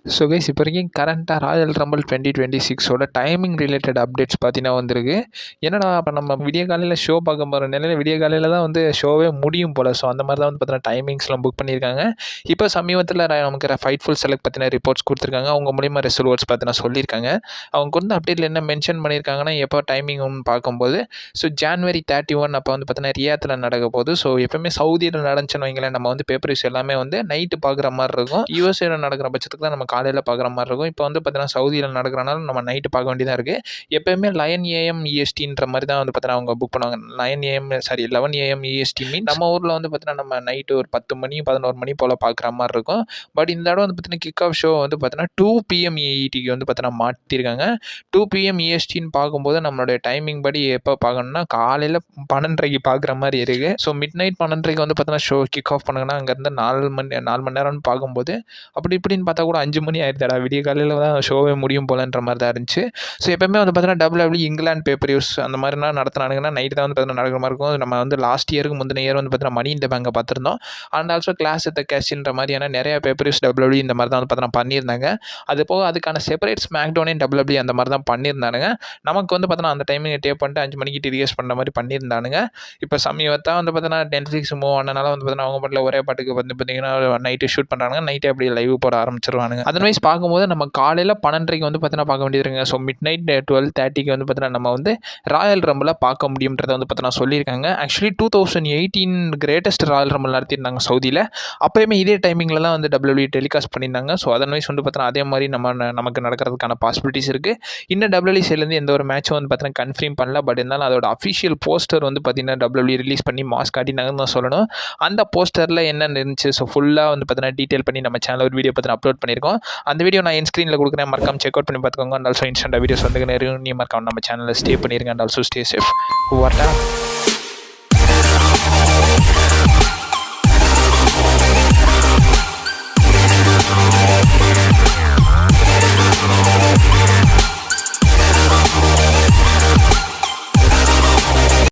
So guys இப்போ வரைக்கும் கரண்ட்டாக ராயல் ரம்பிள் 2026ஓட டைமிங் ரிலேட்டட் அப்டேட்ஸ் பார்த்தீங்கன்னா வந்திருக்கு. என்னடா அப்போ நம்ம விடிய காலையில் ஷோ பார்க்க போகிற நிலையில் விடிய காலையில் தான் வந்து ஷோவே முடியும் போல். ஸோ அந்த மாதிரி தான் வந்து பார்த்தீங்கன்னா டைமிங்ஸ்லாம் புக் பண்ணியிருக்காங்க. இப்போ சமீபத்தில் நமக்கு ஃபைட்ஃபுல் செலக்ட் பற்றின ரிப்போர்ட்ஸ் கொடுத்துருக்காங்க. அவங்க மூலிமா ரிசல்ட்ஸ் பார்த்தீங்கன்னா சொல்லியிருக்காங்க. அவங்க வந்து அப்டேட்டில் என்ன மென்ஷன் பண்ணியிருக்காங்கன்னா, எப்போ டைமிங்னு பார்க்கும்போது ஜான்வரி 31 அப்போ வந்து பார்த்தீங்கன்னா ரியாத்தில் நடக்க போகுது. ஸோ எப்போவுமே சவுதியில் நடந்துச்சுன்னு வைங்களேன், நம்ம வந்து பேப்பர் நியூஸ் எல்லாமே வந்து நைட்டு பார்க்குற மாதிரி இருக்கும். யூஎஸ்ஏல நடக்கிற பட்சத்துக்கு தான் நம்ம காலையில் பார்க்குற மாதிரி இருக்கும். இப்போ வந்து பார்த்தீங்கன்னா சவுதியில் நடக்கிறனால நம்ம நைட்டு பார்க்க வேண்டியதாக இருக்குது. எப்போயுமே 11 AM ESTன்ற மாதிரி தான் வந்து பார்த்தீங்கன்னா அவங்க புக் பண்ணுவாங்க. 11 AM EST மீன்ஸ் நம்ம ஊரில் வந்து பார்த்தீங்கன்னா நம்ம நைட்டு ஒரு 10 மணி 11 மணி போல் பார்க்குற மாதிரி இருக்கும். பட் இந்த தடவை வந்து பார்த்தீங்கன்னா கிக் ஆஃப் ஷோ வந்து பார்த்தீங்கன்னா 2 PM EETக்கு வந்து பார்த்தீங்கன்னா மாற்றிருக்காங்க. 2 PM ESTன்னு பார்க்கும்போது நம்மளுடைய டைமிங் படி எப்போ பார்க்கணும்னா காலையில் 12:30க்கு பார்க்குற மாதிரி இருக்குது. ஸோ மிட் நைட் 12:30க்கு வந்து பார்த்தீங்கன்னா ஷோ கிக் ஆஃப் பண்ணுங்கன்னா அங்கேருந்து 4 மணி நேரம்னு பார்க்கும்போது அப்படி இப்படின்னு பார்த்தா கூட 5 மணி ஆயிடுதாடா, விடிய காலையில் தான் ஷோவே முடியும் போலன்ற மாதிரி தான் இருந்துச்சு. ஸோ எப்போயுமே வந்து பார்த்தீங்கன்னா WWE இங்கிலாந்து பேப்பர் யூஸ் அந்த மாதிரிலாம் நடத்துனாங்கன்னா நைட்டு தான் வந்து பார்த்தீங்கன்னா நடக்கிற மாதிரி இருக்கும். நம்ம வந்து லாஸ்ட் இயருக்கு முந்தின இயர் வந்து பார்த்தீங்கன்னா மணி இந்த பேங்கை பார்த்துருந்தோம். அண்ட் ஆல்சோ கிளாஸ் வித் கேஷ்ன்ற மாதிரியான நிறைய பேப்பர் யூஸ் WWE இந்த மாதிரி தான் வந்து பார்த்தீங்கன்னா பண்ணியிருந்தாங்க. அது போக அதுக்கான செப்பரேட் ஸ்மாக்டவுன் WWE அந்த மாதிரி தான் பண்ணியிருந்தானுங்க. நமக்கு வந்து பார்த்தீங்கன்னா அந்த டைமிங் டேப் பண்ணிட்டு 5 மணிக்கு டிவிஎஸ் பண்ணுற மாதிரி பண்ணியிருந்தானுங்க. இப்போ சமீபத்தான் வந்து பார்த்தீங்கன்னா நெட்ஃப்ளிக்ஸ் மூவ் ஆனனால வந்து பார்த்தீங்கன்னா அவங்க பாட்டில் ஒரே பாட்டுக்கு வந்து பார்த்தீங்கன்னா நைட்டு ஷூட் பண்ணுறாங்க. நைட்டே அப்படி லைவ் போட ஆரம்பிச்சிருவானுங்க. அதர்வைஸ் பார்க்கும்போது நம்ம காலையில் 12:30க்கு வந்து பார்த்தீங்கன்னா பார்க்க வேண்டியதுங்க. ஸோ மிட் நைட் 12:30க்கு வந்து பார்த்தீங்கன்னா நம்ம வந்து ராயல் ரம்பிளை பார்க்க முடியுன்றதை வந்து பார்த்தீங்கன்னா சொல்லியிருக்காங்க. ஆக்சுவலி 2018 கிரேட்டஸ்ட் ராயல் ரம்பிள் நடத்தியிருந்தாங்க சவுதியில். அப்போயுமே இதே டைமிங்கில் தான் வந்து WWE டெலிகாஸ்ட் பண்ணியிருந்தாங்க. ஸோ அதர்வைஸ் வந்து பார்த்தீங்கன்னா அதே மாதிரி நமக்கு நடக்கிறதுக்கான பாசிபிலிட்டிஸ் இருக்குது. இன்னும் WWE சைட்லேருந்து எந்த ஒரு மேட்சும் வந்து பார்த்தீங்கன்னா கன்ஃபார்ம் பண்ணல. பட் இருந்தாலும் அதோட அஃபிஷியல் போஸ்டர் வந்து பார்த்தீங்கன்னா WWE ரிலீஸ் பண்ணி மாஸ் காட்டினாங்கன்னு தான் சொல்லணும். அந்த போஸ்டரில் என்ன இருந்துச்சு, ஸோ ஃபுல்லாக வந்து பார்த்தீங்கன்னா டீட்டெயில் பண்ணி நம்ம சேனல் ஒரு வீடியோ பற்றி அப்லோட் பண்ணியிருக்கோம். அந்த வீடியோ நான் என் ஸ்க்ரீனில் கொடுக்குறேன், மறக்காம செக் அவுட் பண்ணி பார்த்துக்கோங்க. அண்ட் ஆல்சோ இன்ஸ்டன்ட் வீடியோஸ் வந்து நிறைய நீ மறக்காம நம்ம சேனலில் ஸ்டே பண்ணியிருங்க. And also stay safe. வரட்டா.